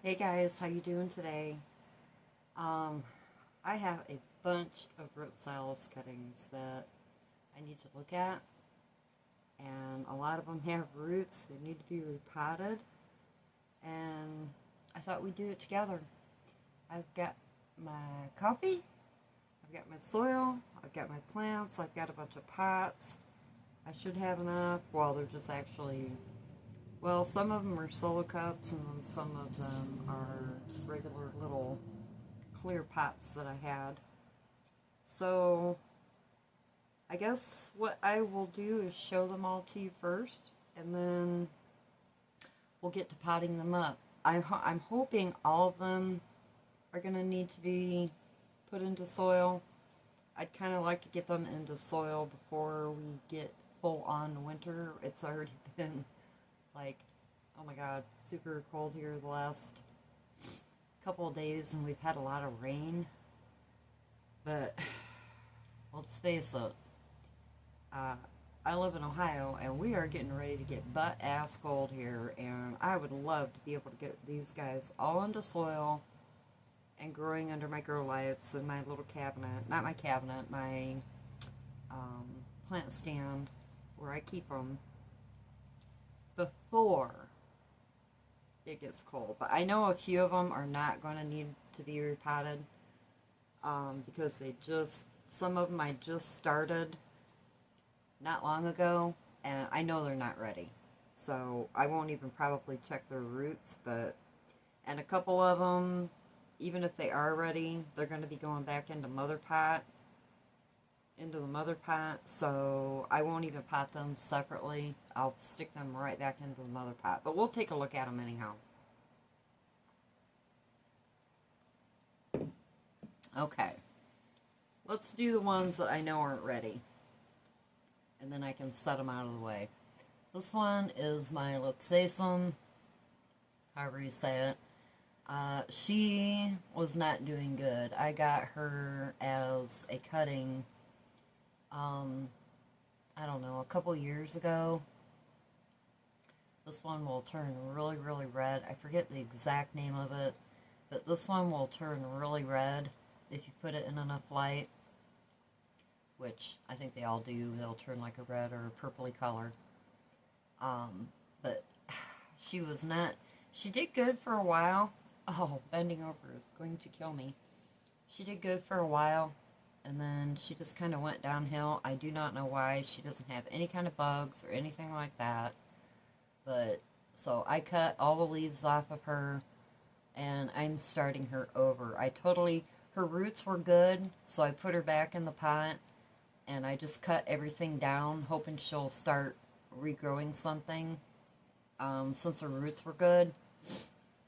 Hey guys, how you doing today? Um, I have a bunch of rhipsalis cuttings that I need to look at, and a lot of them have roots. They need to be repotted, and I thought we'd do it together. I've got my coffee, I've got my soil, I've got my plants, I've got a bunch of pots. I should have enough. Well, they're just actually, well, some of them are solo cups, and then some of them are regular little clear pots that I had. So I guess what I will do is show them all to you first, and then we'll get to potting them up. I'm hoping all of them are going to need to be put into soil. I'd kind of like to get them into soil before we get full on winter. It's already been like, oh my god, super cold here the last couple of days, and we've had a lot of rain. But let's face it, uh, I live in Ohio, and we are getting ready to get butt ass cold here, and I would love to be able to get these guys all into soil and growing under my grow lights in my little cabinet. Not my cabinet, my um, plant stand where I keep them before it gets cold. But I know a few of them are not going to need to be repotted because some of them I just started not long ago, and I know they're not ready. So I won't even probably check their roots, and a couple of them, even if they are ready, they're going to be going back into into the mother pot, so I won't even pot them separately. I'll stick them right back into the mother pot, but we'll take a look at them anyhow. Okay, let's do the ones that I know aren't ready, and then I can set them out of the way. This one is my rhipsalis, however you say it. She was not doing good. I got her as a cutting, I don't know, a couple years ago. This one will turn really, really red. I forget the exact name of it, but this one will turn really red if you put it in enough light, which I think they all do. They'll turn like a red or a purpley color. But she was not, she did good for a while. Oh, bending over is going to kill me. She did good for a while, and then she just kind of went downhill. I do not know why. She doesn't have any kind of bugs or anything like that. But, so I cut all the leaves off of her, and I'm starting her over. Her roots were good, so I put her back in the pot, and I just cut everything down, hoping she'll start regrowing something, since her roots were good.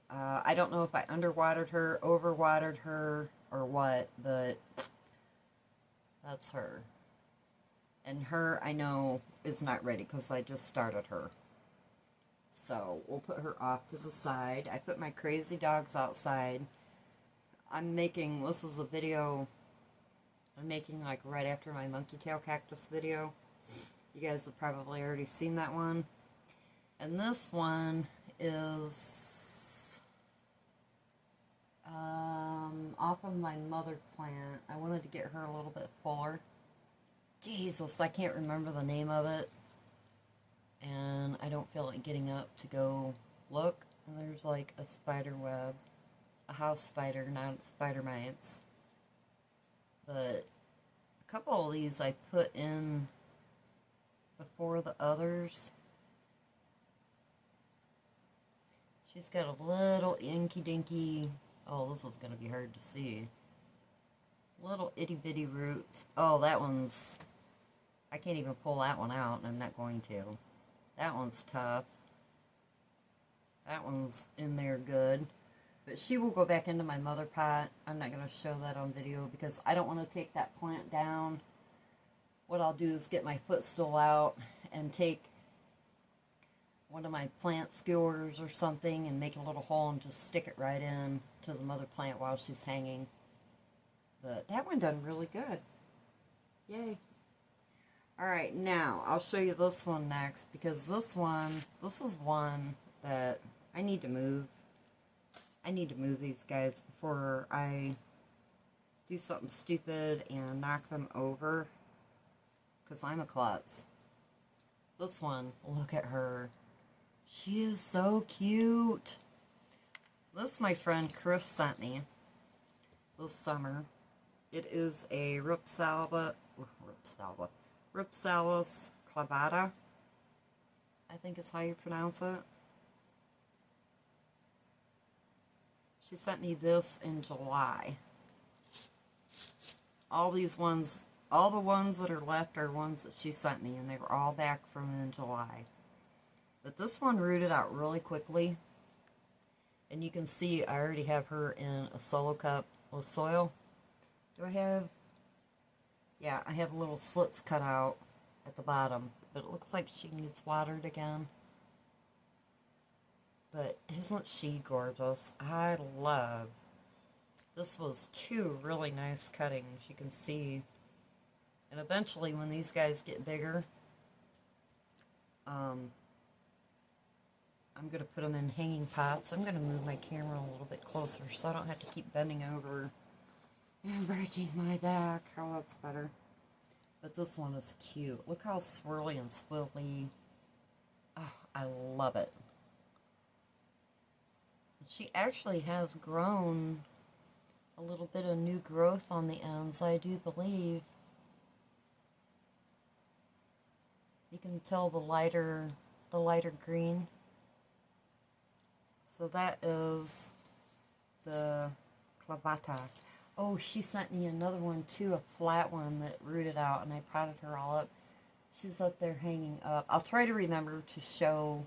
I don't know if I underwatered her, overwatered her, or what, but that's her. And her, I know, is not ready because I just started her. So we'll put her off to the side. I put my crazy dogs outside. This is a video I'm making like right after my monkey tail cactus video. You guys have probably already seen that one. And this one is off of my mother plant. I wanted to get her a little bit fuller. Jesus, I can't remember the name of it. And I don't feel like getting up to go look. And there's like a spider web. A house spider, not spider mites. But a couple of these I put in before the others. She's got a little inky dinky, oh, this is going to be hard to see. Little itty bitty roots. Oh, I can't even pull that one out, and I'm not going to. That one's tough. That one's in there good. But she will go back into my mother pot. I'm not going to show that on video because I don't want to take that plant down. What I'll do is get my footstool out and take one of my plant skewers or something and make a little hole and just stick it right in to the mother plant while she's hanging. But that one done really good. Yay. Alright, now I'll show you this one next because this is one that I need to move. I need to move these guys before I do something stupid and knock them over, because I'm a klutz. This one, look at her. She is so cute. This my friend Chris sent me this summer. It is a rhipsalis clavata, I think is how you pronounce it. She sent me this in July. All the ones that are left are ones that she sent me, and they were all back from in July. But this one rooted out really quickly. And you can see I already have her in a solo cup with soil. Do I have? Yeah, I have little slits cut out at the bottom. But it looks like she needs watered again. But isn't she gorgeous? I love. This was 2 really nice cuttings, you can see. And eventually when these guys get bigger, I'm going to put them in hanging pots. I'm going to move my camera a little bit closer so I don't have to keep bending over and breaking my back. Oh, that's better. But this one is cute. Look how swirly and swirly. Oh, I love it. She actually has grown a little bit of new growth on the ends, I do believe. You can tell the lighter green. So that is the clavata. Oh, she sent me another one too, a flat one that rooted out, and I potted her all up. She's up there hanging up. I'll try to remember to show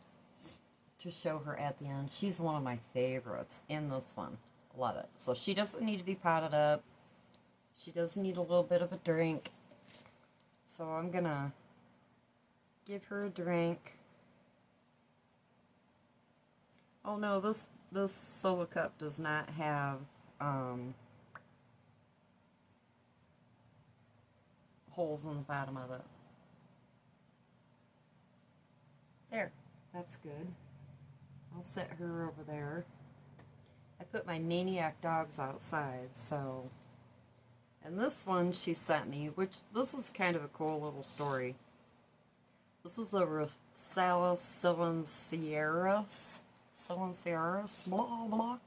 her at the end. She's one of my favorites in this one. Love it. So she doesn't need to be potted up. She does need a little bit of a drink. So I'm gonna give her a drink. Oh no, this solo cup does not have holes in the bottom of it. There, that's good. I'll set her over there. I put my maniac dogs outside, so. And this one she sent me, which this is kind of a cool little story. This is a rhipsalis silenciaris, blah blah.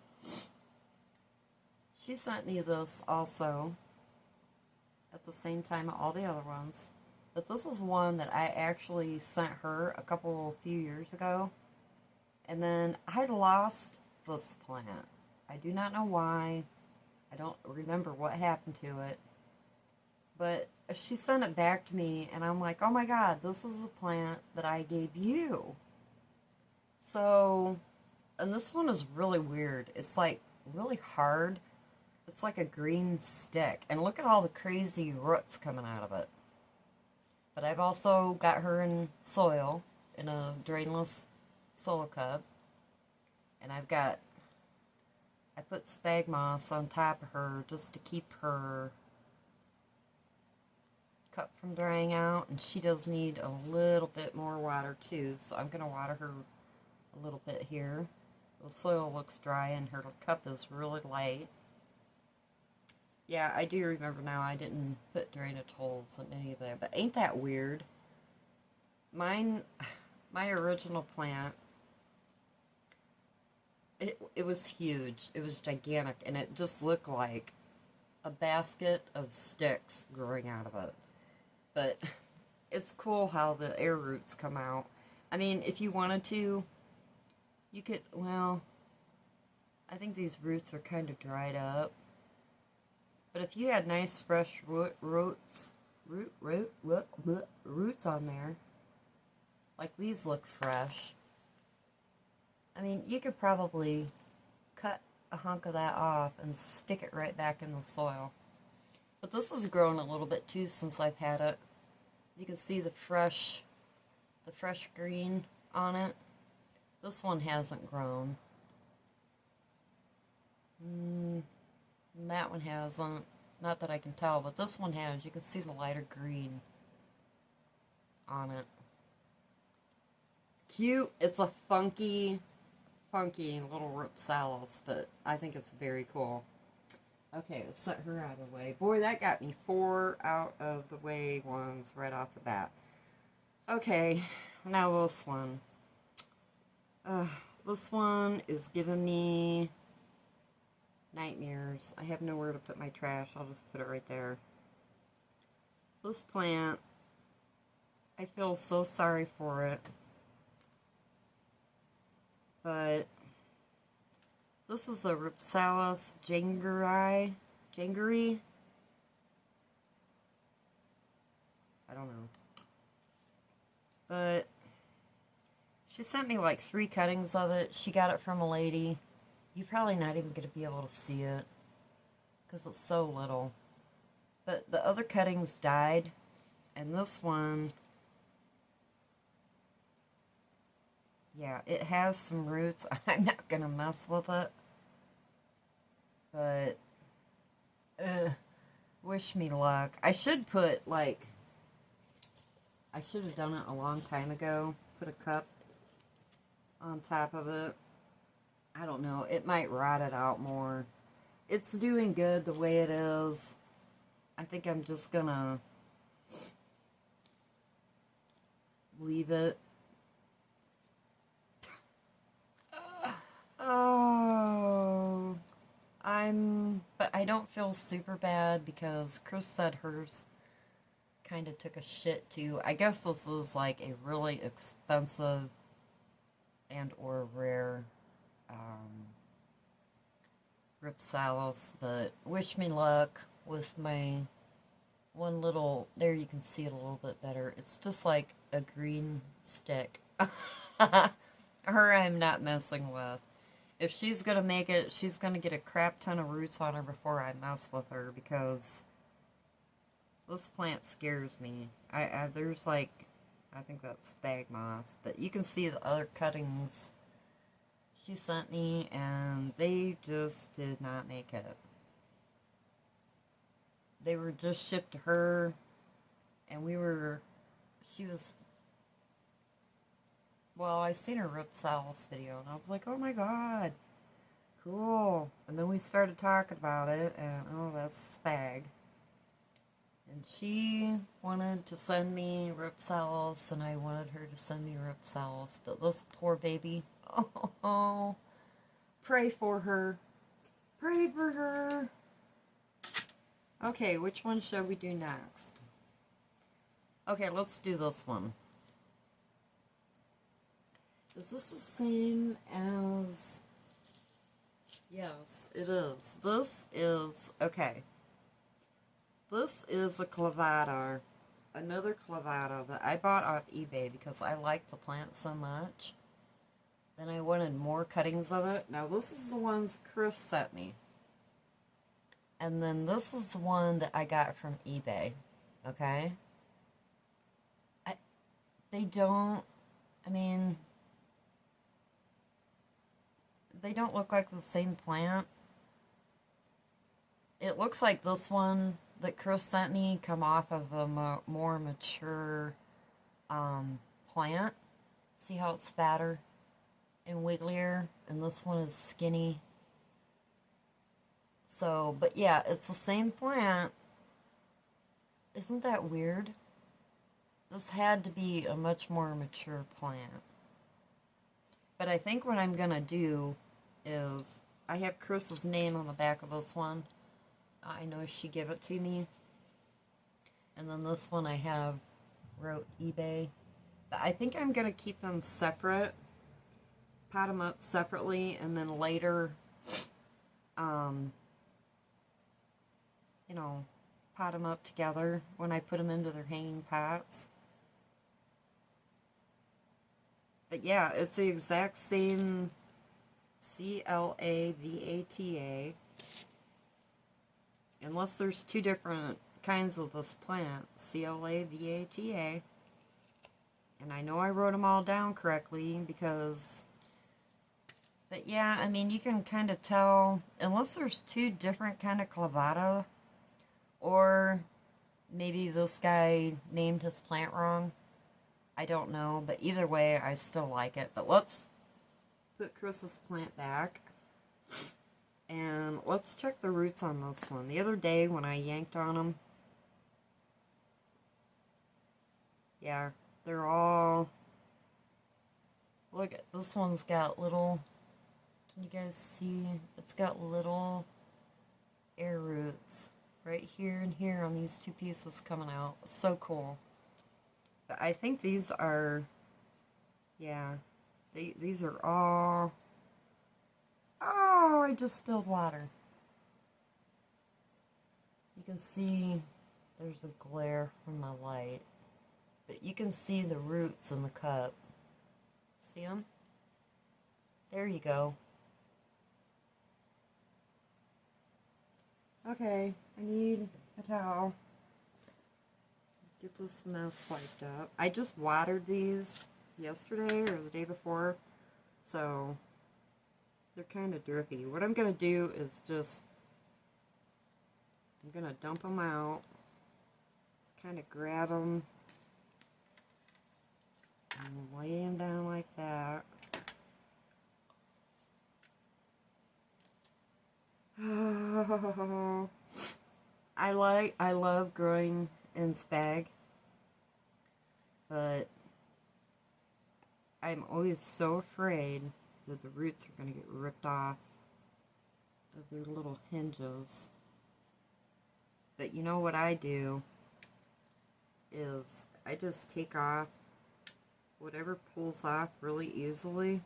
She sent me this also at the same time all the other ones. But this is one that I actually sent her a few years ago. And then I lost this plant. I do not know why. I don't remember what happened to it. But she sent it back to me, and I'm like, oh my god, this is the plant that I gave you. So, and this one is really weird. It's like really hard. It's like a green stick. And look at all the crazy roots coming out of it. But I've also got her in soil, in a drainless solo cup. And I put spag moss on top of her just to keep her cup from drying out. And she does need a little bit more water too, so I'm going to water her a little bit here. The soil looks dry and her cup is really light. Yeah, I do remember now I didn't put drainage holes in any of that, but ain't that weird? My original plant, it was huge. It was gigantic, and it just looked like a basket of sticks growing out of it. But it's cool how the air roots come out. I mean, if you wanted to, you could, well, I think these roots are kind of dried up. But if you had nice fresh roots on there, like these look fresh, I mean, you could probably cut a hunk of that off and stick it right back in the soil. But this has grown a little bit too since I've had it. You can see the fresh green on it. This one hasn't grown. That one hasn't. Not that I can tell, but this one has. You can see the lighter green on it. Cute. It's a funky funky little rhipsalis, but I think it's very cool. Okay, let's set her out of the way. Boy, that got me 4 out of the way ones right off the bat. Okay, now this one. This one is giving me nightmares. I have nowhere to put my trash. I'll just put it right there. This plant, I feel so sorry for it. But this is a rhipsalis jangeri. I don't know. But she sent me like 3 cuttings of it. She got it from a lady. You're probably not even going to be able to see it because it's so little. But the other cuttings died, and this one, yeah, it has some roots. I'm not going to mess with it. But, wish me luck. I should put, like, I should have done it a long time ago. Put a cup on top of it. I don't know. It might rot it out more. It's doing good the way it is. I think I'm just gonna leave it. Oh, but I don't feel super bad because Chris said hers kind of took a shit too. I guess this is like a really expensive and or rare rhipsalis, but wish me luck with my one little, there you can see it a little bit better. It's just like a green stick. Her I'm not messing with. If she's gonna make it, she's gonna get a crap ton of roots on her before I mess with her, because this plant scares me. There's like, I think that's spag moss, but you can see the other cuttings she sent me, and they just did not make it. They were just shipped to her, and well, I seen her rhipsalis video, and I was like, oh my god, cool. And then we started talking about it, and oh, that's spag. And she wanted to send me rhipsalis, and I wanted her to send me rhipsalis, but this poor baby, oh, pray for her. Pray for her. Okay, which one shall we do next? Okay, let's do this one. Is this the same as... Yes, it is. This is... Okay. This is a clavata. Another clavata that I bought off eBay because I like the plant so much. Then I wanted more cuttings of it. Now this is the ones Chris sent me. And then this is the one that I got from eBay. Okay? They don't look like the same plant. It looks like this one that Chris sent me come off of a more mature plant. See how it's fatter and wigglier? And this one is skinny. So, but yeah, it's the same plant. Isn't that weird? This had to be a much more mature plant. But I think what I'm going to do is, I have Chris's name on the back of this one. I know she gave it to me. And then this one I have wrote eBay. But I think I'm going to keep them separate. Pot them up separately, and then later, pot them up together when I put them into their hanging pots. But yeah, it's the exact same clavata. Unless there's 2 different kinds of this plant. clavata. And I know I wrote them all down correctly because... But yeah, you can kind of tell, unless there's 2 different kind of clavata, or maybe this guy named his plant wrong. I don't know, but either way, I still like it. But let's put Chris's plant back. And let's check the roots on this one. The other day when I yanked on them, yeah, they're all, look at, this one's got little, can you guys see? It's got little air roots right here and here on these two pieces coming out. So cool. But I think these are, yeah, these are all, oh, I just spilled water. You can see there's a glare from my light, but you can see the roots in the cup. See them? There you go. Okay, I need a towel. Get this mess wiped up. I just watered these yesterday or the day before, so they're kind of drippy. What I'm going to do is I'm going to dump them out. Just kind of grab them and lay them down like that. I love growing in spag, but I'm always so afraid that the roots are going to get ripped off of their little hinges. But you know what I do is I just take off whatever pulls off really easily.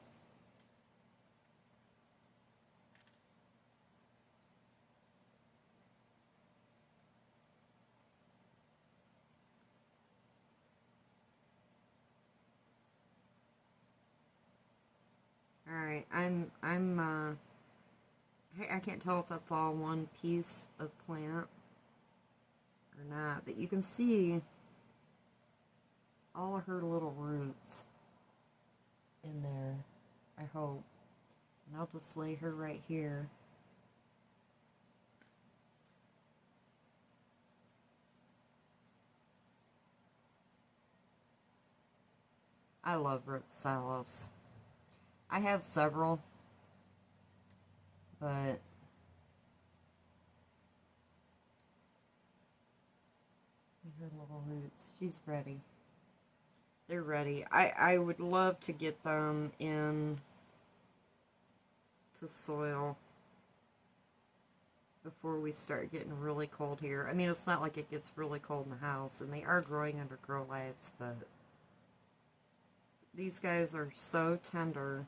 Alright, I can't tell if that's all one piece of plant or not, but you can see all of her little roots in there, I hope. And I'll just lay her right here. I love rhipsalis. I have several, but her little roots, she's ready. They're ready. I would love to get them in to soil before we start getting really cold here. I mean, it's not like it gets really cold in the house, and they are growing under grow lights, but these guys are so tender.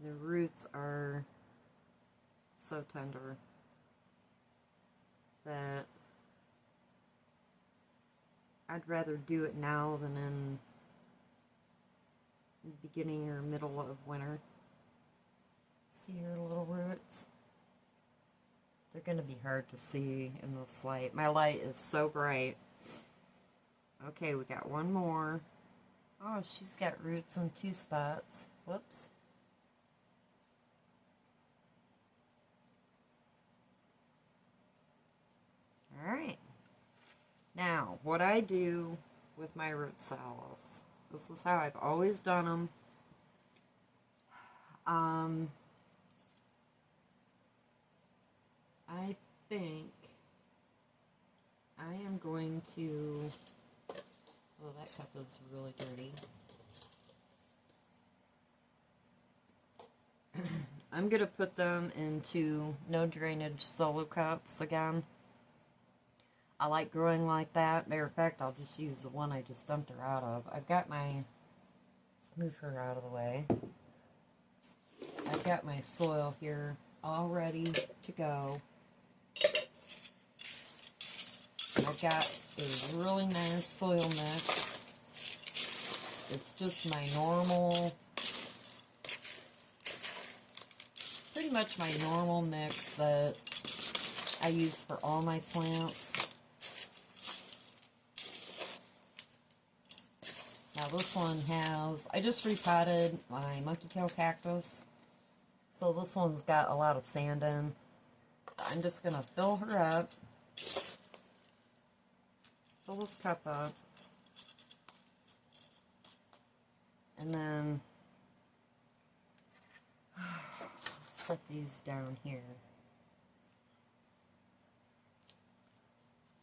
The roots are so tender that I'd rather do it now than in the beginning or middle of winter. See her little roots? They're going to be hard to see in this light. My light is so bright. Okay, we got one more. Oh, she's got roots in two spots. Whoops. Alright. Now, what I do with my rhipsalis, this is how I've always done them. I think I am going to, oh, that cup is really dirty. I'm going to put them into no drainage solo cups again. I like growing like that. Matter of fact, I'll just use the one I just dumped her out of. I've got my, let's move her out of the way. I've got my soil here all ready to go. I've got a really nice soil mix. It's just my normal, pretty much my normal mix that I use for all my plants. Now this one has, I just repotted my monkey tail cactus, so this one's got a lot of sand in. I'm just going to fill her up, fill this cup up, and then set these down here.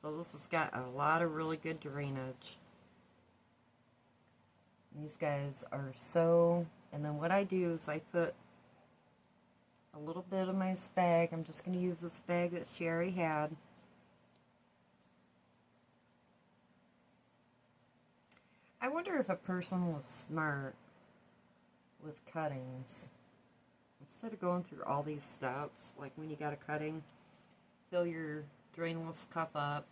So this has got a lot of really good drainage. These guys are so, and then what I do is I put a little bit of my spag. I'm just going to use the spag that she already had. I wonder if a person was smart with cuttings. Instead of going through all these steps, like when you got a cutting, fill your drainless cup up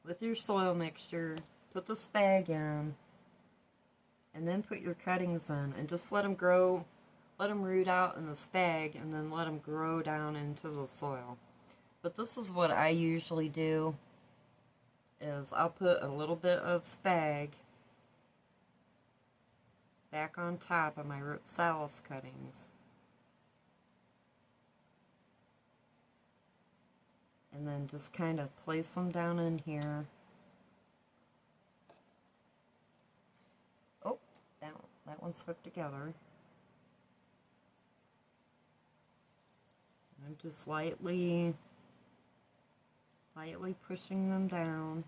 with your soil mixture, put the spag in, and then put your cuttings in, and just let them grow, let them root out in the spag, and then let them grow down into the soil. But this is what I usually do, is I'll put a little bit of spag back on top of my rhipsalis cuttings. And then just kind of place them down in here. Oh, that one's hooked together. I'm just lightly pushing them down.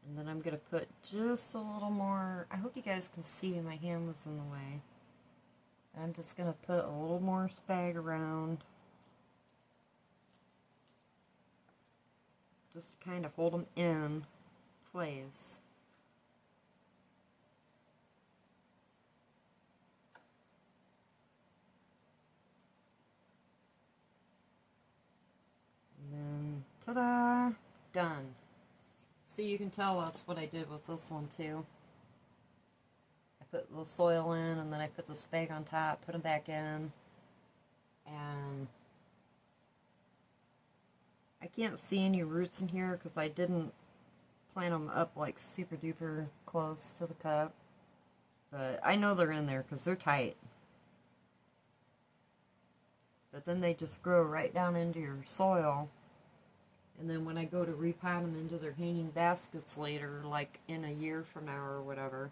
And then I'm going to put just a little more, I hope you guys can see, my hand was in the way. I'm just going to put a little more spag around. Just kind of hold them in place. And then, ta-da! Done. See, you can tell that's what I did with this one too. I put the soil in, and then I put the spag on top, put them back in, and I can't see any roots in here because I didn't plant them up like super duper close to the cup. But I know they're in there because they're tight. But then they just grow right down into your soil. And then when I go to repot them into their hanging baskets later, like in a year from now or whatever,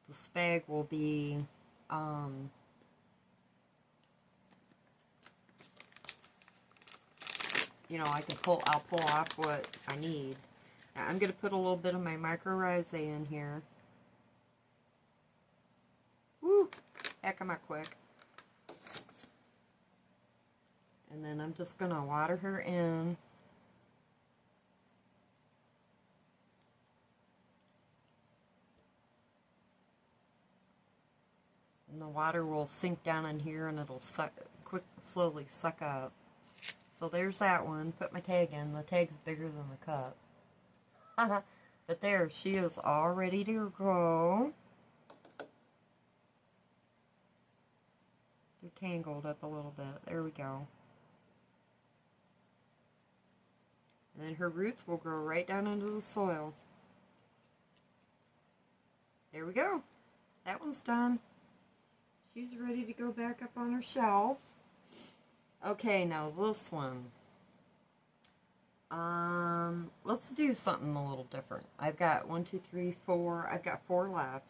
the spag will be you know, I'll pull off what I need. Now I'm going to put a little bit of my mycorrhizae in here. Woo! Heck am I quick. And then I'm just going to water her in. And the water will sink down in here and it'll slowly suck up. So there's that one. Put my tag in. The tag's bigger than the cup. But there, she is all ready to grow. They're tangled up a little bit. There we go. And then her roots will grow right down into the soil. There we go. That one's done. She's ready to go back up on her shelf. Okay, now this one. Let's do something a little different. I've got 1, 2, 3, 4. I've got 4 left.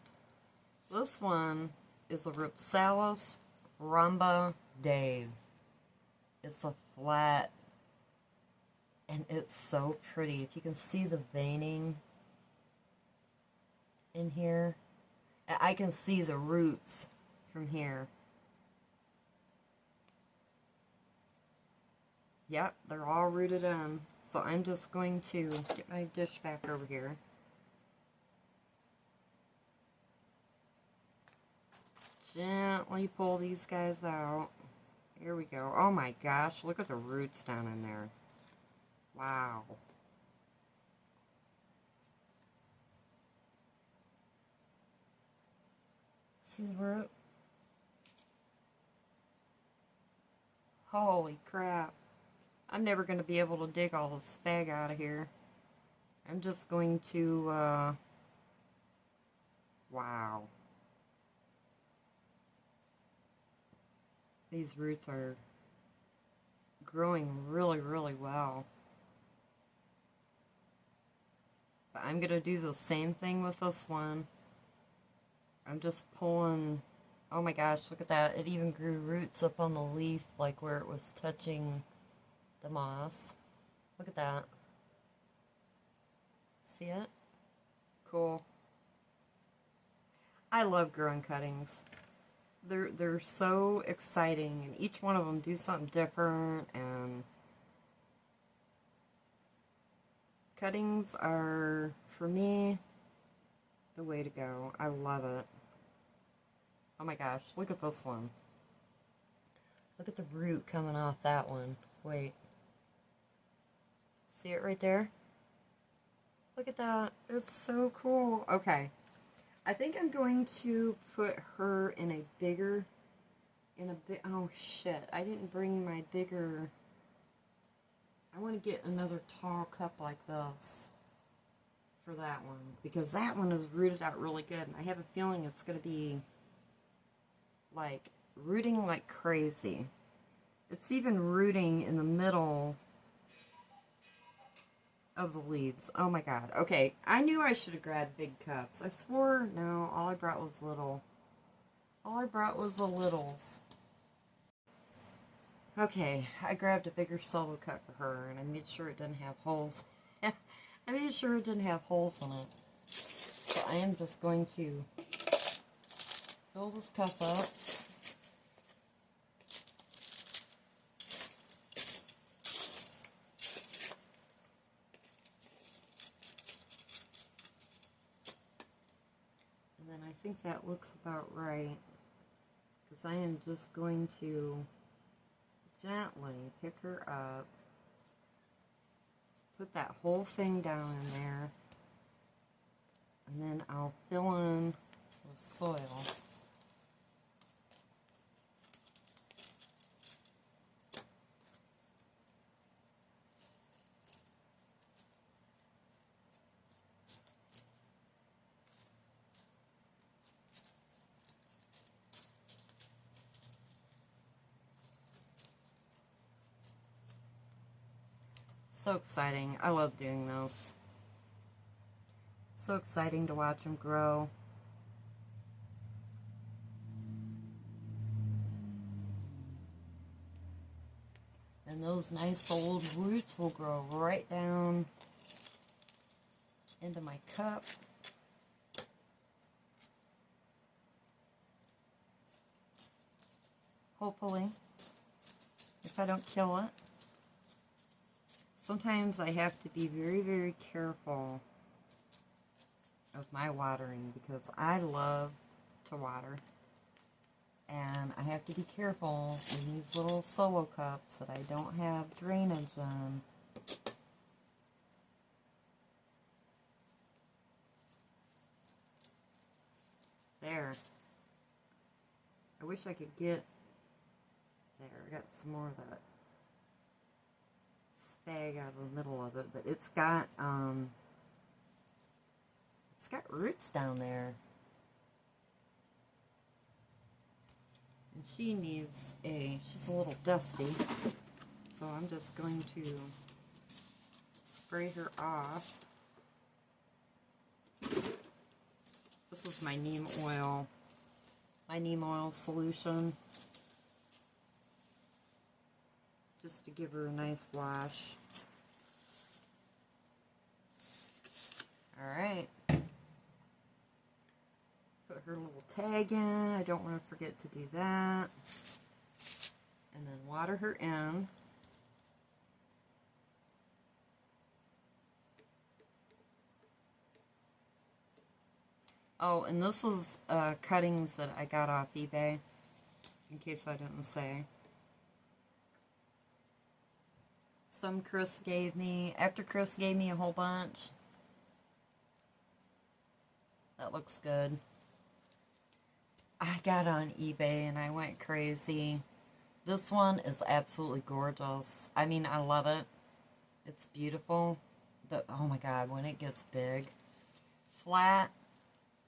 This one is a rhipsalis rhomba Dave. It's a flat, and it's so pretty. If you can see the veining in here, I can see the roots from here. Yep, they're all rooted in. So I'm just going to get my dish back over here. Gently pull these guys out. Here we go. Oh my gosh, look at the roots down in there. Wow. See the root? Holy crap. I'm never going to be able to dig all the spag out of here. I'm just going to, wow. These roots are growing really, really well. But I'm going to do the same thing with this one. I'm just pulling. Oh my gosh, look at that. It even grew roots up on the leaf, like where it was touching the moss. Look at that. See it? Cool. I love growing cuttings. They're so exciting, and each one of them do something different, and cuttings are, for me, the way to go. I love it. Oh my gosh, look at this one. Look at the root coming off that one. Wait. See it right there? Look at that. It's so cool. Okay. I think I'm going to put her in a bigger, oh shit, I didn't bring my bigger, I want to get another tall cup like this for that one, because that one is rooted out really good, and I have a feeling it's going to be, like, rooting like crazy. It's even rooting in the middle of the leaves. Oh my god. Okay, I knew I should have grabbed big cups. I swore, no, all I brought was little. All I brought was the littles. Okay, I grabbed a bigger solo cup for her, and I made sure it didn't have holes. I made sure it didn't have holes in it. So I am just going to fill this cup up. And then I think that looks about right, because I am just going to gently pick her up, put that whole thing down in there, and then I'll fill in with soil. So exciting. I love doing those. So exciting to watch them grow. And those nice old roots will grow right down into my cup. Hopefully, if I don't kill it. Sometimes I have to be very, very careful of my watering, because I love to water. And I have to be careful in these little solo cups that I don't have drainage in. There. I wish I could get... There, I got some more of that spag out of the middle of it, but it's got roots down there. And she's a little dusty, so I'm just going to spray her off. This is my neem oil solution, just to give her a nice wash. Alright. Put her little tag in. I don't want to forget to do that. And then water her in. Oh, and this is cuttings that I got off eBay, in case I didn't say. Some Chris gave me, after Chris gave me a whole bunch. That looks good. I got on eBay and I went crazy. This one is absolutely gorgeous. I mean, I love it. It's beautiful. But, oh my god, when it gets big.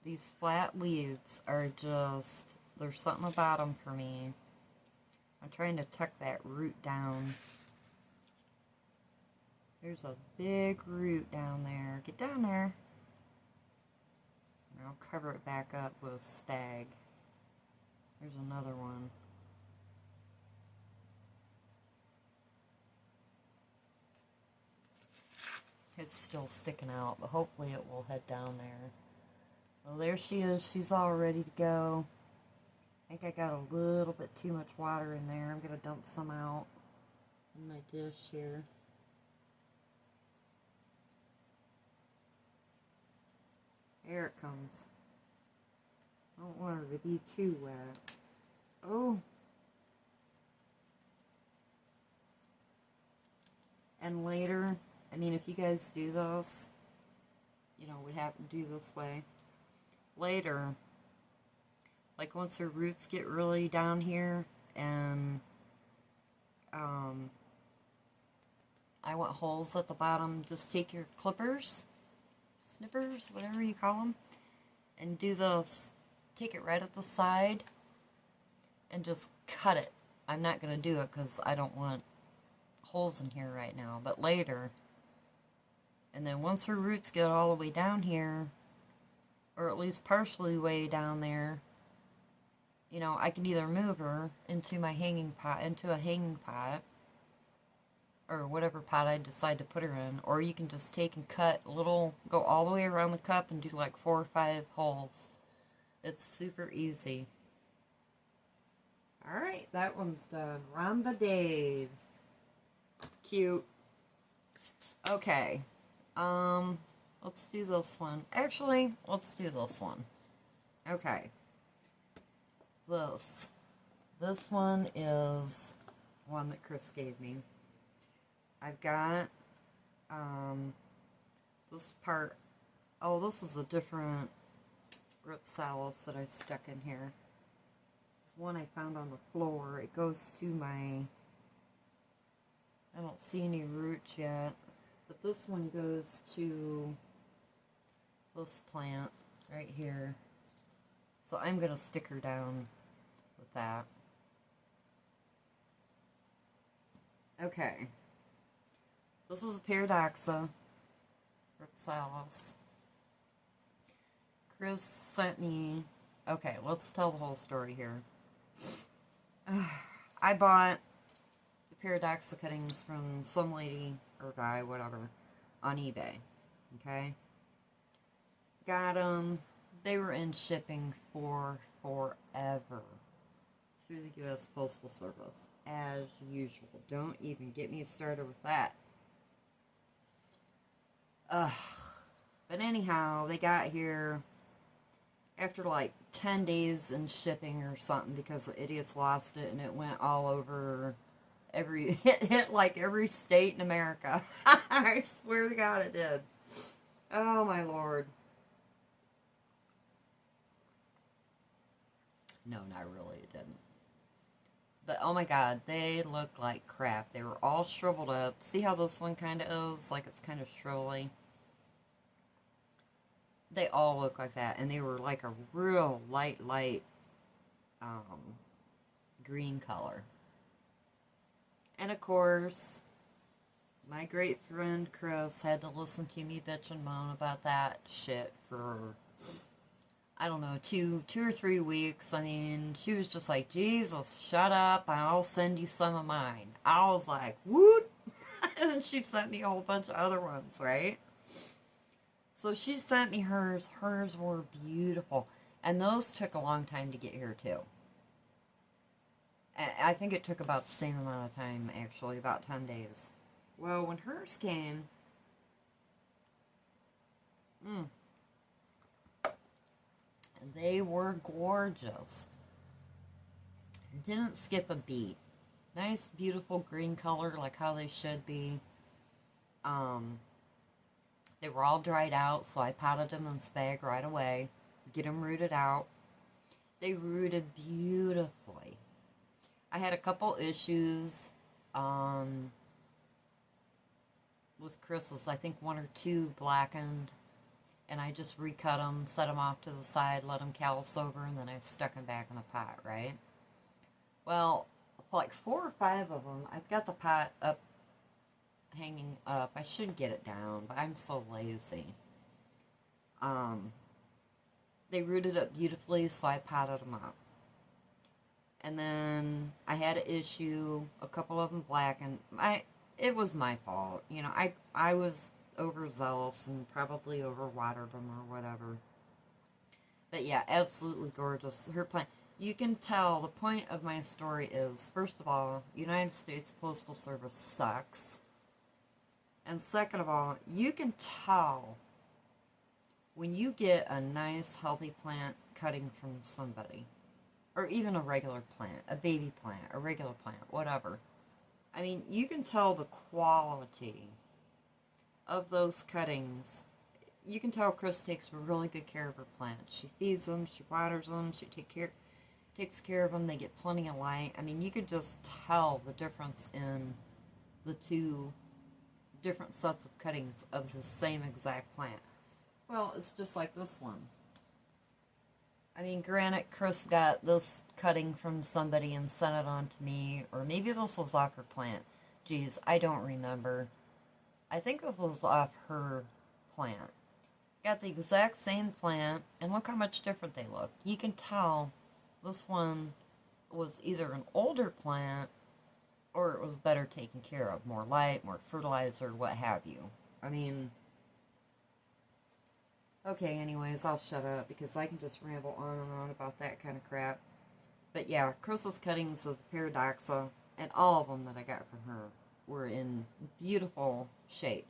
These flat leaves are just, there's something about them for me. I'm trying to tuck that root down. There's a big root down there. Get down there. And I'll cover it back up with stag. There's another one. It's still sticking out, but hopefully it will head down there. Well, there she is. She's all ready to go. I think I got a little bit too much water in there. I'm going to dump some out in my dish here. There it comes. I don't want her to be too wet. Oh. And later, I mean, if you guys do this, you know, would have to do this way. Later, like once her roots get really down here, and I want holes at the bottom, just take your clippers, snippers, whatever you call them, and do this. Take it right at the side and just cut it. I'm not going to do it because I don't want holes in here right now, but later. And then once her roots get all the way down here, or at least partially way down there, you know, I can either move her into my hanging pot, into a hanging pot, or whatever pot I decide to put her in, or you can just take and cut a little, go all the way around the cup and do like 4 or 5 holes. It's super easy. Alright, that one's done. Rhomba Dave. Cute. Okay. Let's do this one. Actually, let's do this one. Okay. This one is one that Chris gave me. I've got, this part, oh, this is a different rhipsalis that I stuck in here. This one I found on the floor. It goes to my, I don't see any roots yet, but this one goes to this plant right here. So I'm going to stick her down with that. Okay. This is a Paradoxa rhipsalis. Chris sent me... Okay, let's tell the whole story here. I bought the Paradoxa cuttings from some lady or guy, whatever, on eBay. Okay? Got them. They were in shipping for forever through the U.S. Postal Service, as usual. Don't even get me started with that. But anyhow, they got here after like 10 days in shipping or something because the idiots lost it and it went all over hit like every state in America. I swear to God it did. Oh my Lord. No, not really, it didn't. But oh my God, they look like crap. They were all shriveled up. See how this one kind of is? Like it's kind of shrivelly. They all look like that. And they were like a real light green color. And of course, my great friend Chris had to listen to me bitch and moan about that shit for, I don't know, two or 3 weeks. I mean, she was just like, Jesus, shut up, I'll send you some of mine. I was like, woot! And then she sent me a whole bunch of other ones, right? So she sent me hers. Hers were beautiful. And those took a long time to get here, too. I think it took about the same amount of time, actually, about 10 days. Well, when hers came... They were gorgeous. Didn't skip a beat. Nice, beautiful green color, like how they should be. They were all dried out, so I potted them in spag right away. Get them rooted out. They rooted beautifully. I had a couple issues with Chris's. I think 1 or 2 blackened. And I just recut them, set them off to the side, let them callus over, and then I stuck them back in the pot, right? Well, like 4 or 5 of them, I've got the pot up hanging up. I should get it down, but I'm so lazy. They rooted up beautifully, so I potted them up. And then I had an issue, a couple of them blackened. It was my fault. You know, I was overzealous and probably overwatered them or whatever. But yeah, absolutely gorgeous. Her plant. You can tell, the point of my story is, first of all, United States Postal Service sucks. And second of all, you can tell when you get a nice, healthy plant cutting from somebody. Or even a regular plant, a baby plant, a regular plant, whatever. I mean, you can tell the quality of those cuttings. You can tell Chris takes really good care of her plants. She feeds them, she waters them, she takes care of them. They get plenty of light. I mean, you could just tell the difference in the two different sets of cuttings of the same exact plant. Well, it's just like this one. I mean, granted, Chris got this cutting from somebody and sent it on to me, or maybe this was off her plant. Geez, I don't remember. I think this was off her plant. Got the exact same plant, and look how much different they look. You can tell this one was either an older plant, or it was better taken care of. More light, more fertilizer, what have you. I mean... Okay, anyways, I'll shut up because I can just ramble on and on about that kind of crap. But yeah, Crystal's cuttings of Paradoxa, and all of them that I got from her, were in beautiful shape.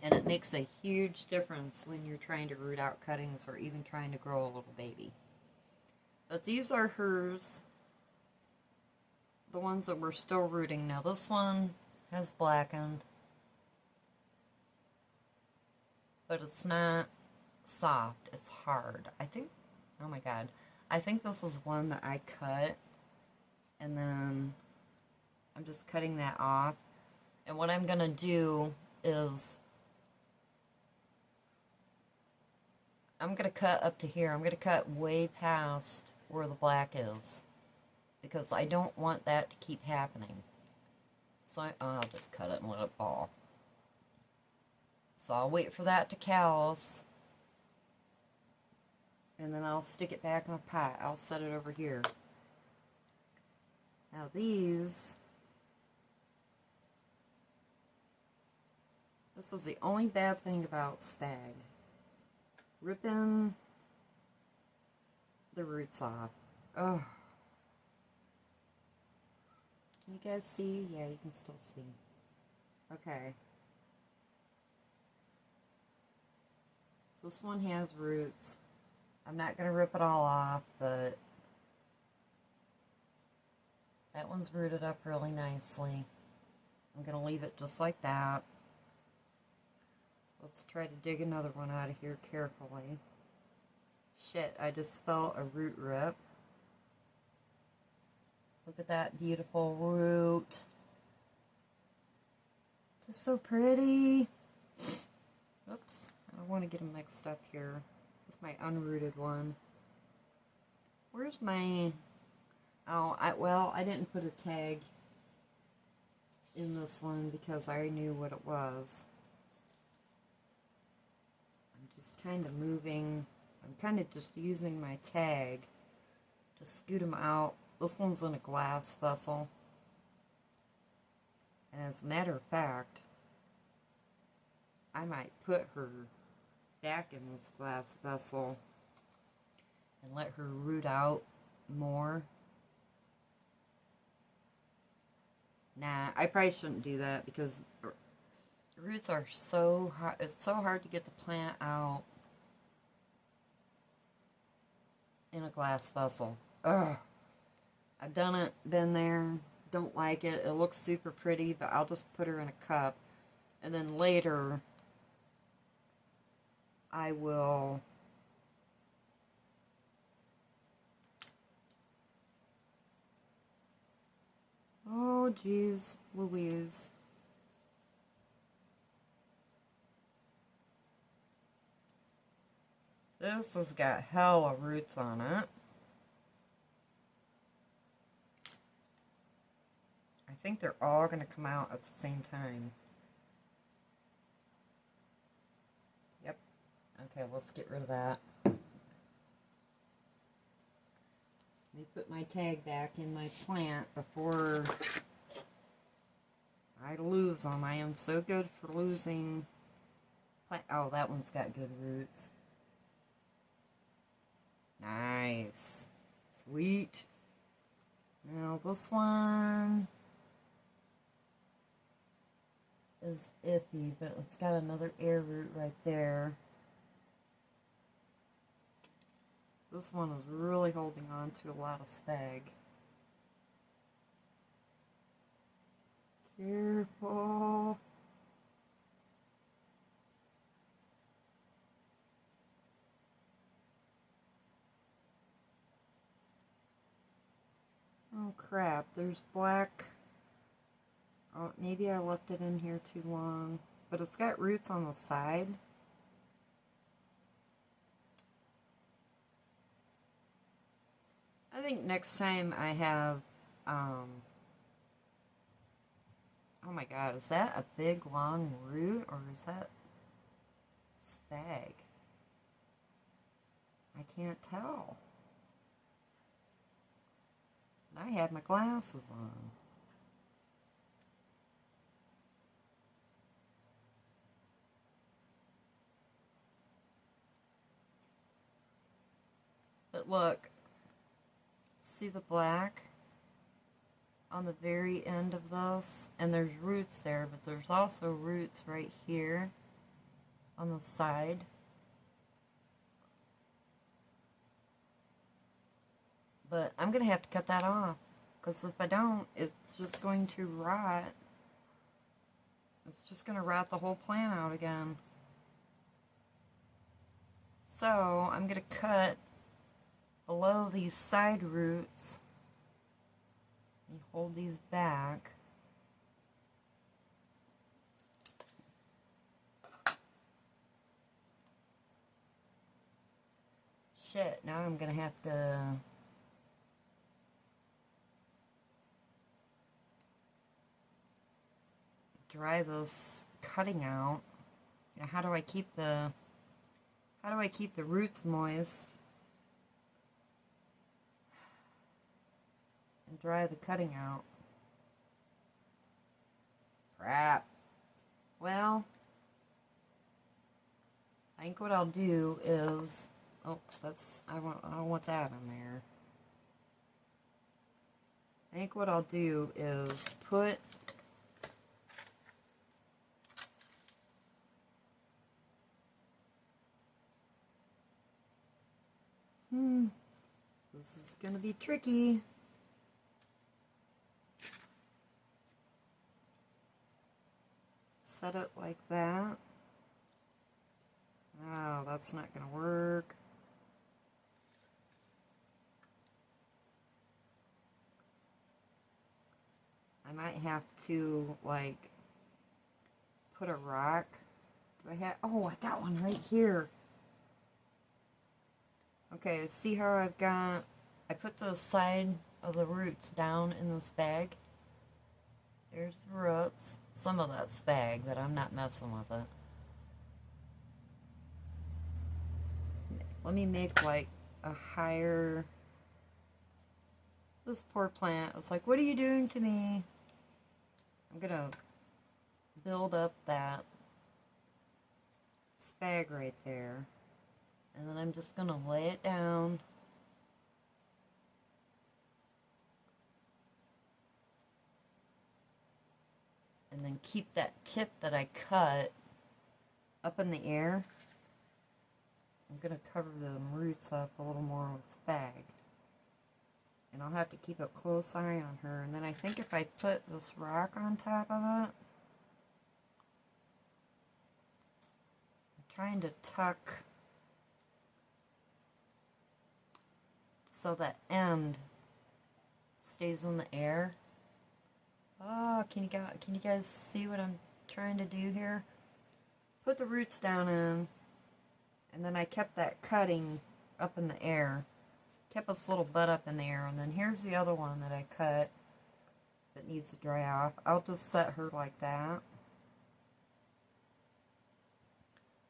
And it makes a huge difference when you're trying to root out cuttings or even trying to grow a little baby. But these are hers, the ones that we're still rooting. Now this one has blackened. But it's not soft, it's hard. I think, oh my god, I think this is one that I cut, and then I'm just cutting that off. And what I'm going to do is, I'm going to cut up to here. I'm going to cut way past where the black is, because I don't want that to keep happening. So I'll just cut it and let it fall. So I'll wait for that to callus, and then I'll stick it back in the pot. I'll set it over here. Now these, this is the only bad thing about spag. Ripping the roots off. Oh. Can you guys see? Yeah, you can still see. Okay. This one has roots. I'm not going to rip it all off, but that one's rooted up really nicely. I'm going to leave it just like that. Let's try to dig another one out of here carefully. Shit, I just felt a root rip. Look at that beautiful root. It's so pretty. Oops. I want to get them mixed up here with my unrooted one. Where's my... Oh, I didn't put a tag in this one because I knew what it was. I'm just kind of moving. I'm kind of just using my tag to scoot them out. This one's in a glass vessel. And as a matter of fact, I might put her back in this glass vessel and let her root out more. Nah, I probably shouldn't do that because the roots are so hard. It's so hard to get the plant out in a glass vessel. Ugh. I've done it, been there, don't like it. It looks super pretty, but I'll just put her in a cup. And then later, I will oh geez Louise. This has got hella roots on it. I think they're all going to come out at the same time. Yep. Okay, let's get rid of that. Let me put my tag back in my plant before I lose them. I am so good for losing plant. Oh, that one's got good roots. Nice. Sweet. Now this one is iffy, but it's got another air root right there. This one is really holding on to a lot of spag. Careful. Oh crap, there's black. Oh, maybe I left it in here too long. But it's got roots on the side. I think next time I have, oh my god, is that a big long root or is that spag? I can't tell. And I had my glasses on. But look, see the black on the very end of this? And there's roots there, but there's also roots right here on the side. But I'm going to have to cut that off, because if I don't, it's just going to rot. It's just going to rot the whole plant out again. So I'm going to cut below these side roots and hold these back. Shit, now I'm going to have to dry this cutting out. Now, how do I keep the roots moist and dry the cutting out? Crap. Well, I think what I'll do is, oh, I don't want that in there. I think what I'll do is put this is going to be tricky. Set it like that. Oh, that's not going to work. I might have to, like, put a rock. Do I have? Oh, I got one right here. Okay, see how I put the side of the roots down in this bag? There's the roots. Some of that spag, but I'm not messing with it. Let me make like a higher... This poor plant was like, what are you doing to me? I'm gonna build up that spag right there. And then I'm just going to lay it down. And then keep that tip that I cut up in the air. I'm going to cover the roots up a little more with spag. And I'll have to keep a close eye on her. And then I think if I put this rock on top of it, I'm trying to tuck so that end stays in the air. Oh, can you guys see what I'm trying to do here? Put the roots down in, and then I kept that cutting up in the air. Kept this little butt up in the air, and then here's the other one that I cut that needs to dry off. I'll just set her like that.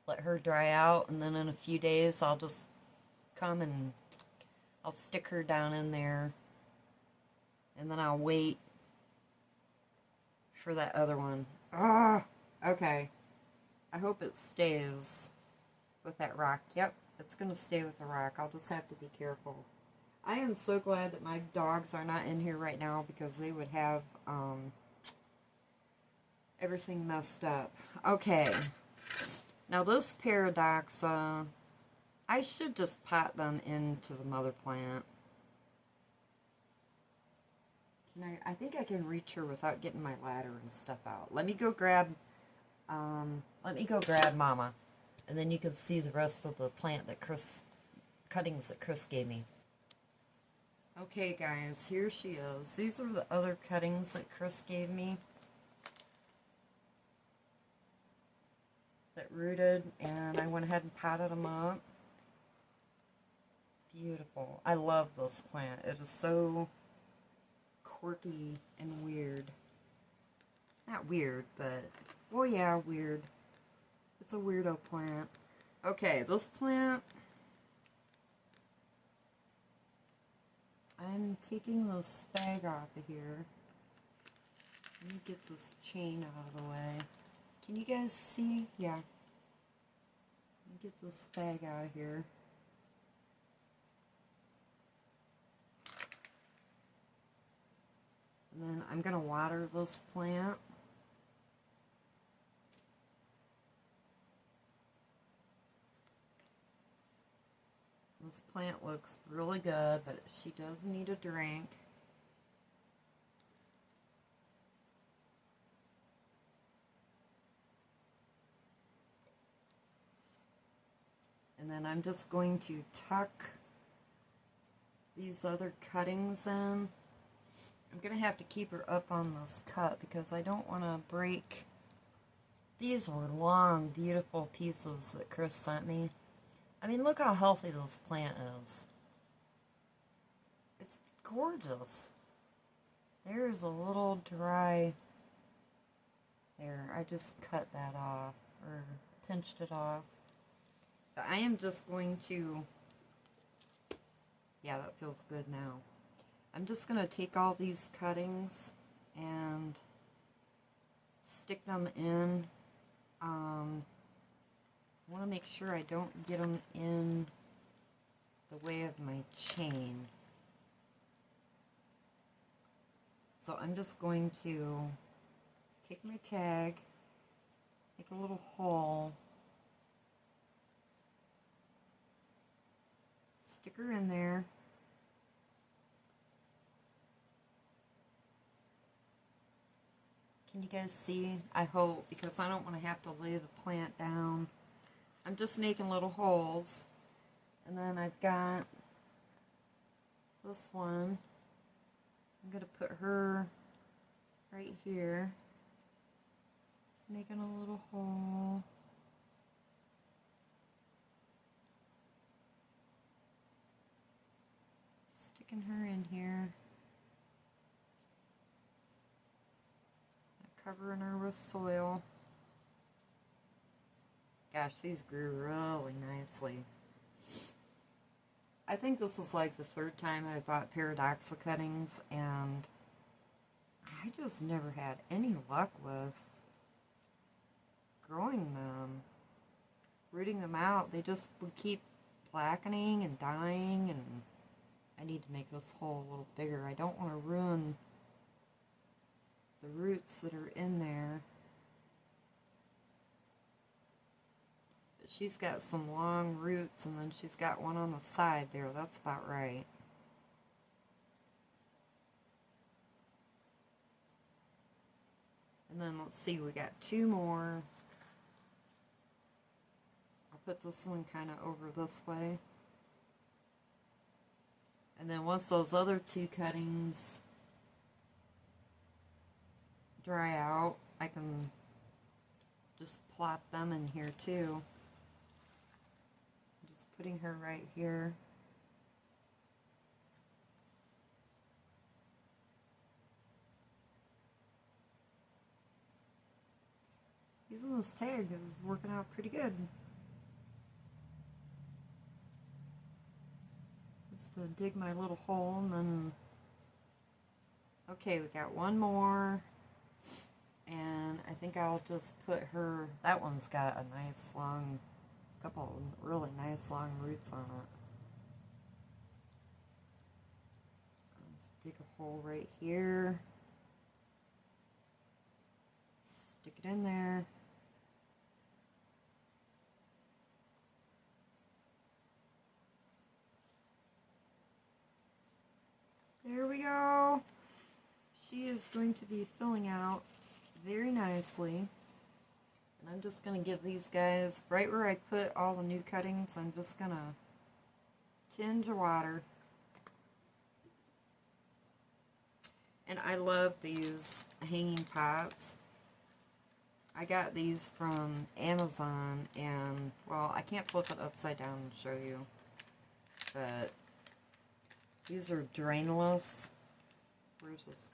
Let her dry out, and then in a few days I'll just come and I'll stick her down in there, and then I'll wait for that other one. Ah, okay. I hope it stays with that rock. Yep, it's going to stay with the rock. I'll just have to be careful. I am so glad that my dogs are not in here right now because they would have everything messed up. Okay. Now this paradoxa, I should just pot them into the mother plant. I think I can reach her without getting my ladder and stuff out. Let me go grab Mama, and then you can see the rest of the plant that cuttings that Chris gave me. Okay guys, here she is. These are the other cuttings that Chris gave me that rooted, and I went ahead and potted them up. Beautiful. I love this plant. It is so quirky and weird. Not weird, but, well, yeah, weird. It's a weirdo plant. Okay, this plant, I'm taking the spag off of here. Let me get this chain out of the way. Can you guys see? Yeah. Let me get this spag out of here. And then I'm going to water this plant. This plant looks really good, but she does need a drink. And then I'm just going to tuck these other cuttings in. I'm going to have to keep her up on this cut because I don't want to break. These were long, beautiful pieces that Chris sent me. I mean, look how healthy this plant is. It's gorgeous. There's a little dry there. I just cut that off, or pinched it off. But I am just going to, yeah, that feels good now. I'm just going to take all these cuttings and stick them in. I want to make sure I don't get them in the way of my chain. So I'm just going to take my tag, make a little hole, stick her in there. Can you guys see? I hope, because I don't want to have to lay the plant down. I'm just making little holes. And then I've got this one. I'm going to put her right here. Just making a little hole. Sticking her in here. Covering her with soil. Gosh, these grew really nicely. I think this is like the third time I bought paradoxa cuttings, and I just never had any luck with growing them. Rooting them out, they just would keep blackening and dying, and I need to make this hole a little bigger. I don't want to ruin the roots that are in there. But she's got some long roots, and then she's got one on the side there. That's about right. And then let's see, we got two more. I'll put this one kind of over this way. And then once those other two cuttings dry out, I can just plop them in here too. I'm just putting her right here. using this tag is working out pretty good. Just to dig my little hole and then... Okay, we got one more. And I think I'll just put her... That one's got a nice long... couple really nice long roots on it. Let's dig a hole right here. Stick it in there. There we go. She is going to be filling out very nicely. And I'm just going to give these guys, right where I put all the new cuttings, I'm just going to tinge of water. And I love these hanging pots. I got these from Amazon, and, well, I can't flip it upside down and show you, but these are drainless. Where's this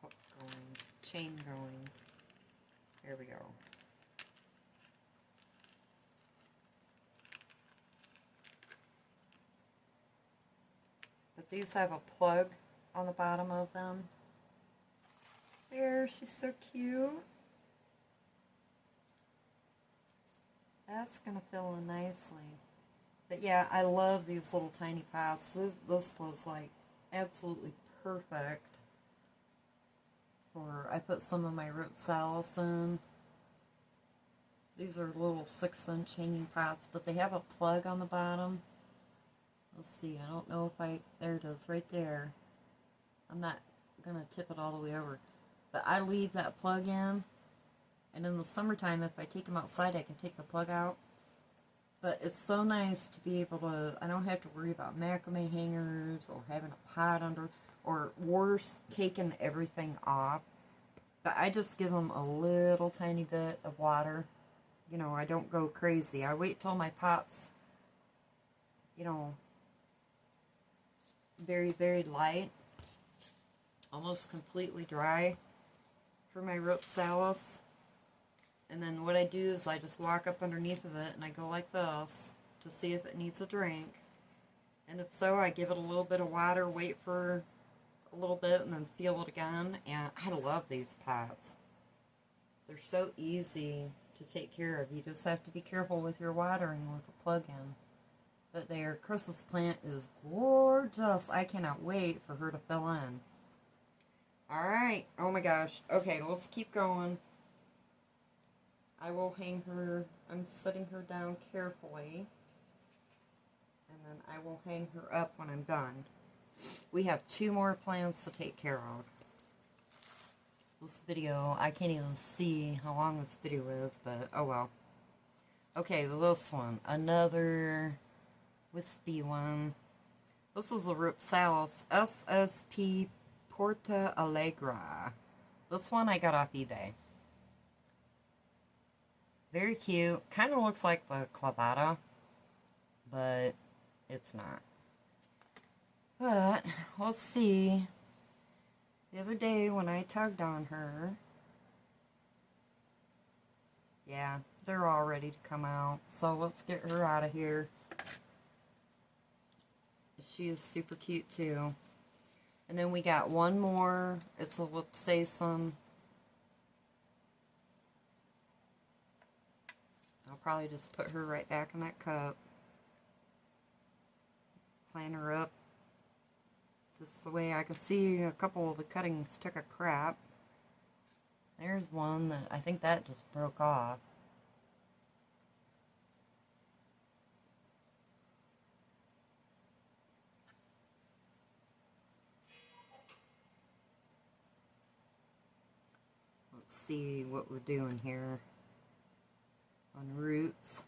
hook going? Chain going? There we go. But these have a plug on the bottom of them. There, she's so cute. That's going to fill in nicely. But yeah, I love these little tiny pots. This was like absolutely perfect for, I put some of my rhipsalis in. These are little 6-inch hanging pots, but they have a plug on the bottom. Let's see, I don't know if there it is, right there. I'm not going to tip it all the way over. But I leave that plug in. And in the summertime, if I take them outside, I can take the plug out. But it's so nice to be able to, I don't have to worry about macrame hangers or having a pot under, or worse, taking everything off. But I just give them a little tiny bit of water. You know, I don't go crazy. I wait till my pot's, you know, very, very light. Almost completely dry for my rhipsalis. And then what I do is I just walk up underneath of it and I go like this to see if it needs a drink. And if so, I give it a little bit of water, wait for a little bit, and then feel it again. And I love these pots. They're so easy to take care of. You just have to be careful with your watering with the plug-in. But their Christmas plant is gorgeous. I cannot wait for her to fill in. Alright, oh my gosh. Okay, let's keep going. I will hang her, I'm setting her down carefully, and then I will hang her up when I'm done. We have 2 more plants to take care of. This video, I can't even see how long this video is, but oh well. Okay, this one, another wispy one. This is a rhipsalis, SSP Porta Allegra. This one I got off eBay. Very cute. Kind of looks like the clavata, but it's not. But, let's see. The other day when I tugged on her, yeah, they're all ready to come out. So let's get her out of here. She is super cute too. And then we got one more. It's a rhipsalis. I'll probably just put her right back in that cup. Plant her up just the way I can see a couple of the cuttings took a crap. There's one that I think that just broke off. Let's see what we're doing here on roots.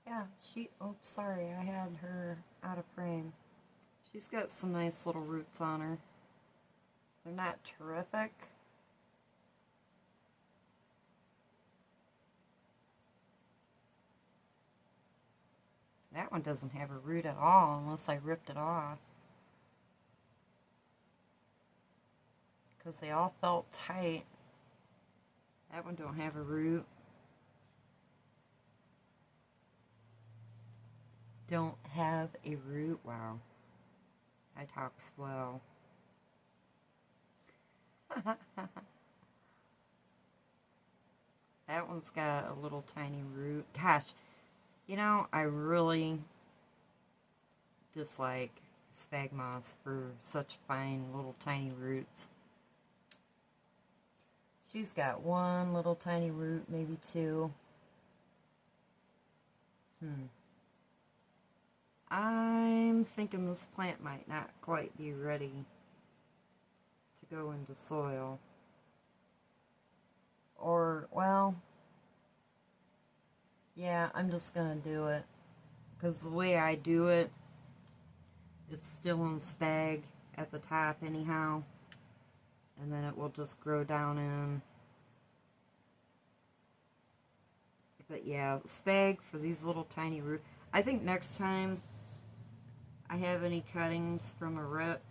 Yeah, oops, sorry, I had her out of frame. She's got some nice little roots on her. They're not terrific. That one doesn't have a root at all unless I ripped it off. because they all felt tight. That one don't have a root. Don't have a root. Wow. I talk slow. That one's got a little tiny root. Gosh, you know, I really dislike spag moss for such fine little tiny roots. She's got one little tiny root, maybe two. I'm thinking this plant might not quite be ready to go into soil. Or, well, yeah, I'm just going to do it. Because the way I do it, it's still in spag at the top anyhow. And then it will just grow down in. But yeah, spag for these little tiny roots. I think next time I have any cuttings from a rip,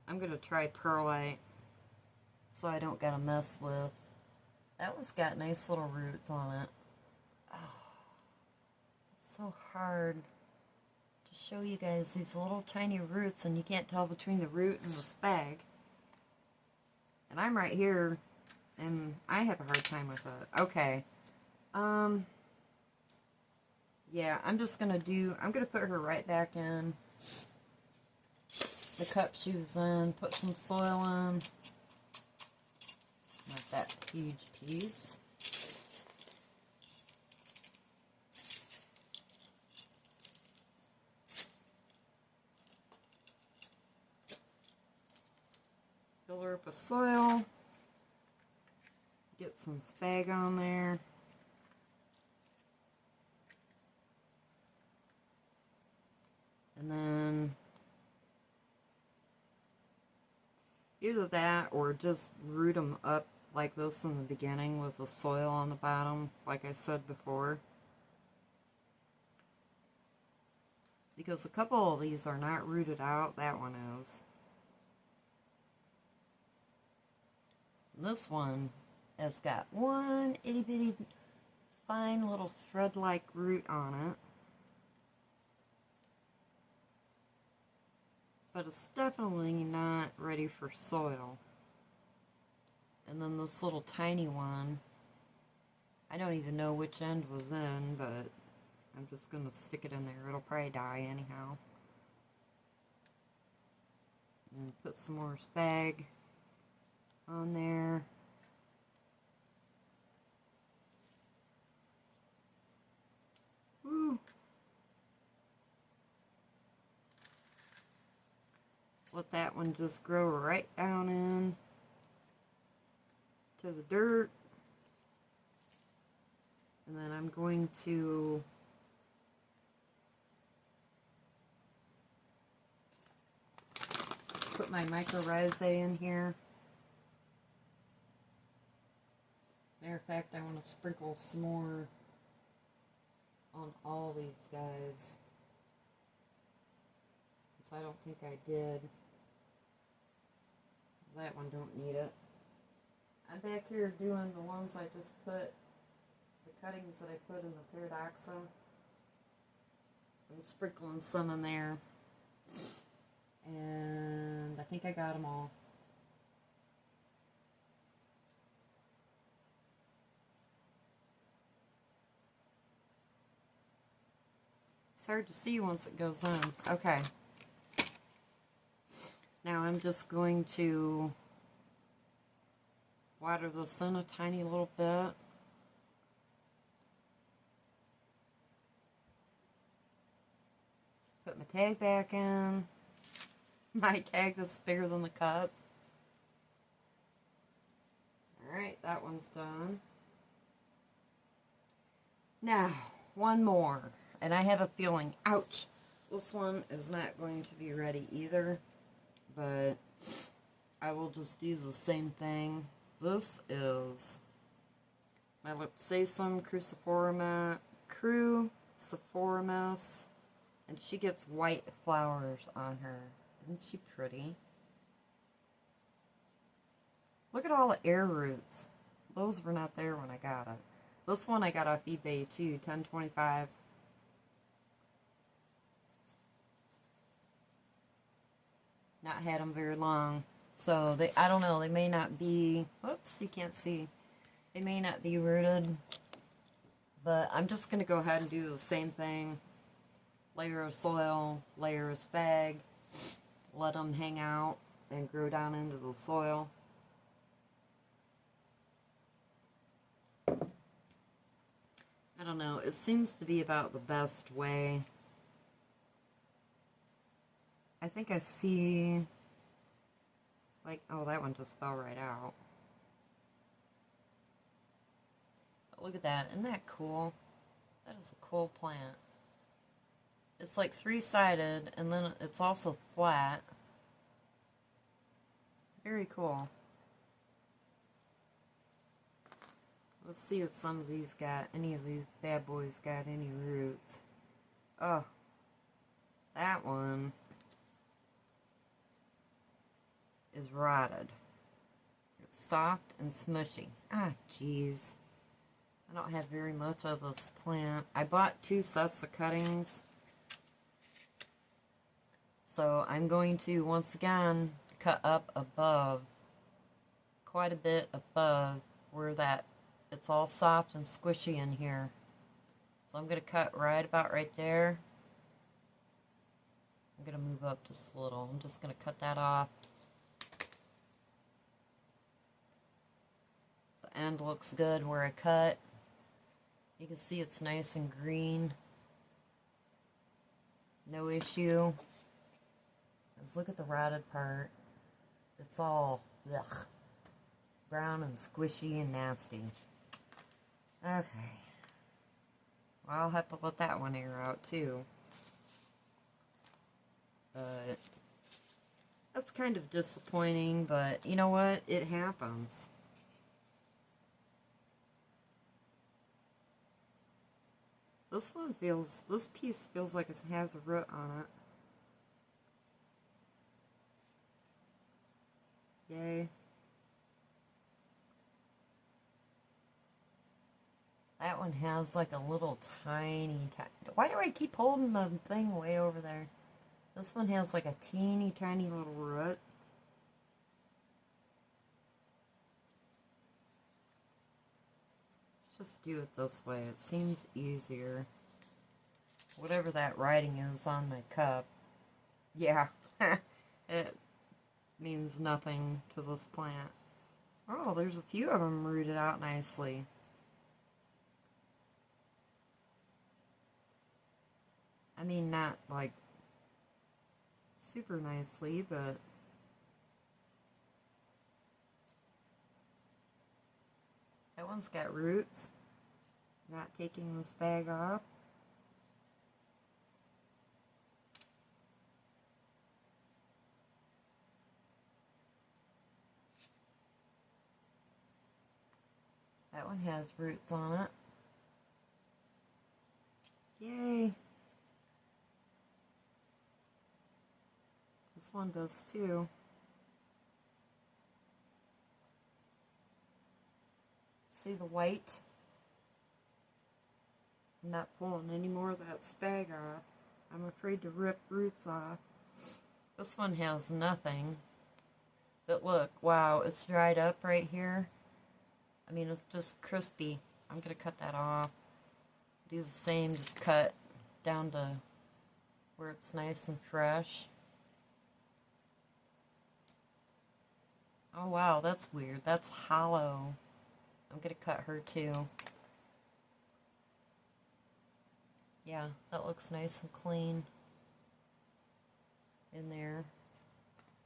I'm going to try perlite so I don't gotta mess with. That one's got nice little roots on it. Oh, it's so hard to show you guys these little tiny roots and you can't tell between the root and the spag. And I'm right here and I have a hard time with it. Okay. Yeah, I'm gonna put her right back in the cup she was in, put some soil in. Not that huge piece. Fill her up with soil. Get some spag on there. And then either that or just root them up like this in the beginning with the soil on the bottom, like I said before. Because a couple of these are not rooted out, that one is. And this one has got one itty bitty fine little thread-like root on it. But it's definitely not ready for soil. And then this little tiny one, I don't even know which end was in, but I'm just going to stick it in there. It'll probably die anyhow. And put some more spag on there. Woo! Let that one just grow right down in to the dirt. And then I'm going to put my mycorrhizae in here. Matter of fact, I want to sprinkle some more on all these guys, because I don't think I did. That one don't need it. I'm back here doing the ones I just put, the cuttings that I put in the paradoxa. I'm sprinkling some in there. And I think I got them all. It's hard to see once it goes in. Okay. Now I'm just going to water this in a tiny little bit. Put my tag back in. My tag that's bigger than the cup. Alright, that one's done. Now, one more. And I have a feeling, ouch, this one is not going to be ready either. But I will just do the same thing. This is my rhipsalis cruciformis, and she gets white flowers on her. Isn't she pretty? Look at all the air roots. Those were not there when I got it. This one I got off eBay too, 10.25. Not had them very long. So I don't know, they may not be, whoops, you can't see. They may not be rooted. But I'm just going to go ahead and do the same thing. Layer of soil, layer of spag. Let them hang out and grow down into the soil. I don't know, it seems to be about the best way. I think I see, like, oh, that one just fell right out. But look at that, isn't that cool? That is a cool plant. It's like three-sided, and then it's also flat. Very cool. Let's see if some of these any of these bad boys got any roots. Oh, that one is rotted. It's soft and smushy. Ah, jeez. I don't have very much of this plant. I bought 2 sets of cuttings. So I'm going to, once again, cut up above, quite a bit above where it's all soft and squishy in here. So I'm going to cut right about right there. I'm going to move up just a little. I'm just going to cut that off. The end looks good where I cut. You can see it's nice and green. No issue. Just look at the rotted part. It's all ugh, brown and squishy and nasty. Okay. Well, I'll have to let that one air out too. But that's kind of disappointing, but you know what? It happens. This piece feels like it has a root on it. Yay. That one has like a little tiny... Why do I keep holding the thing way over there? This one has like a teeny tiny little root. Let's just do it this way. It seems easier. Whatever that writing is on my cup. Yeah. It means nothing to this plant. Oh, there's a few of them rooted out nicely. I mean, not like super nicely, but that one's got roots. Not taking this bag off. That one has roots on it. Yay! This one does too. See the white? I'm not pulling any more of that spag off. I'm afraid to rip roots off. This one has nothing. But look, wow, it's dried up right here. I mean, it's just crispy. I'm going to cut that off. Do the same, just cut down to where it's nice and fresh. Oh wow, that's weird. That's hollow. I'm going to cut her too. Yeah, that looks nice and clean in there.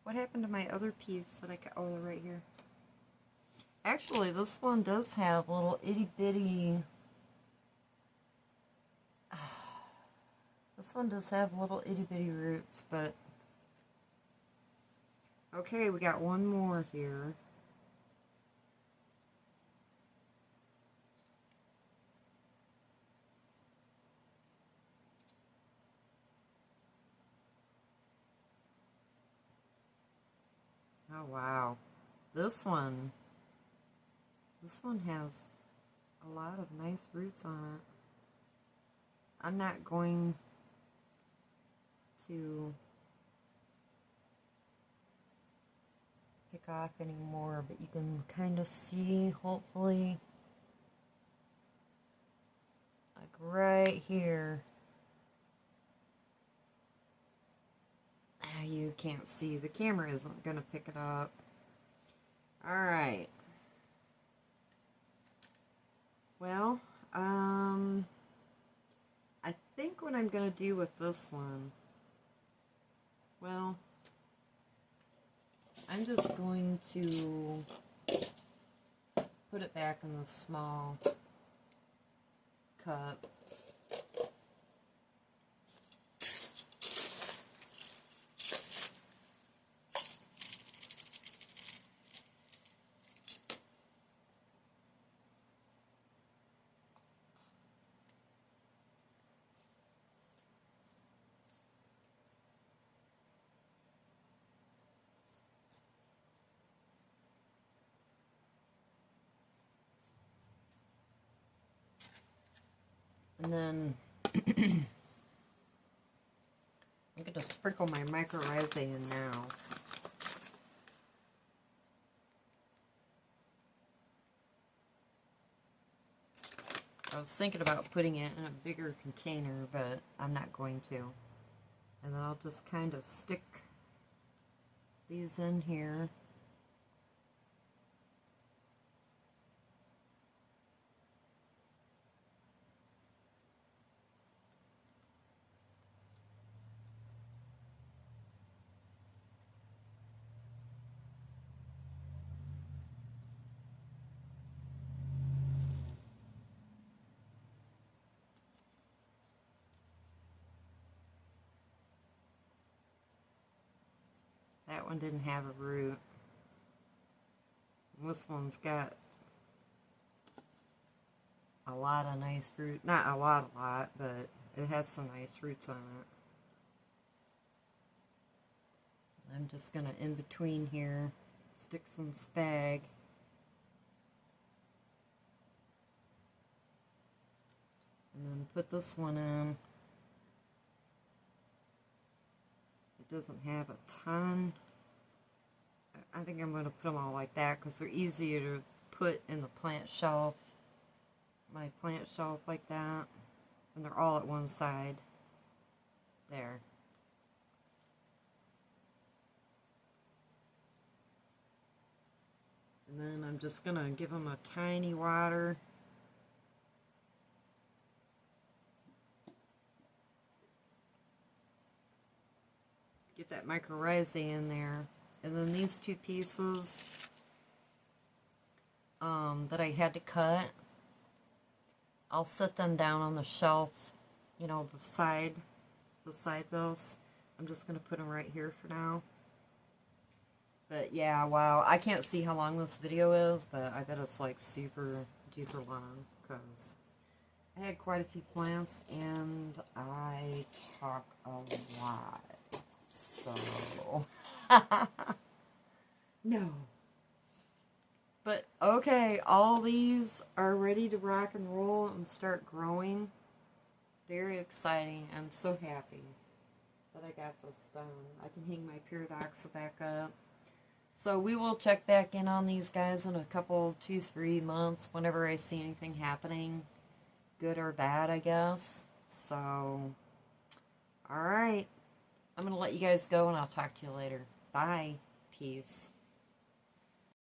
What happened to my other piece that I cut? Oh, they're right here. Actually, this one does have little itty-bitty... This one does have little itty-bitty roots, but... Okay, we got one more here. Oh, wow. This one has a lot of nice roots on it. I'm not going to pick off anymore, but you can kind of see, hopefully, like right here. You can't see. The camera isn't going to pick it up. Alright. Well, I think what I'm going to do with this one, well, I'm just going to put it back in the small cup. And then I'm going to sprinkle my mycorrhizae in now. I was thinking about putting it in a bigger container, but I'm not going to. And then I'll just kind of stick these in here. That one didn't have a root. This one's got a lot of nice fruit. Not a lot, but it has some nice roots on it. I'm just going to, in between here, stick some spag. And then put this one in. It doesn't have a ton. I think I'm going to put them all like that because they're easier to put in the plant shelf. My plant shelf like that. And they're all at one side. There. And then I'm just going to give them a tiny water. Get that mycorrhizae in there. And then these two pieces that I had to cut, I'll set them down on the shelf, you know, beside this. I'm just going to put them right here for now. But yeah, wow, I can't see how long this video is, but I bet it's like super duper long because I had quite a few plants and I talk a lot. So, no. But okay, all these are ready to rock and roll and start growing. Very exciting. I'm so happy that I got this done. I can hang my Pyridoxa back up. So we will check back in on these guys in a couple, 2-3 months, whenever I see anything happening, good or bad, I guess. So, alright. I'm going to let you guys go, and I'll talk to you later. Bye. Peace.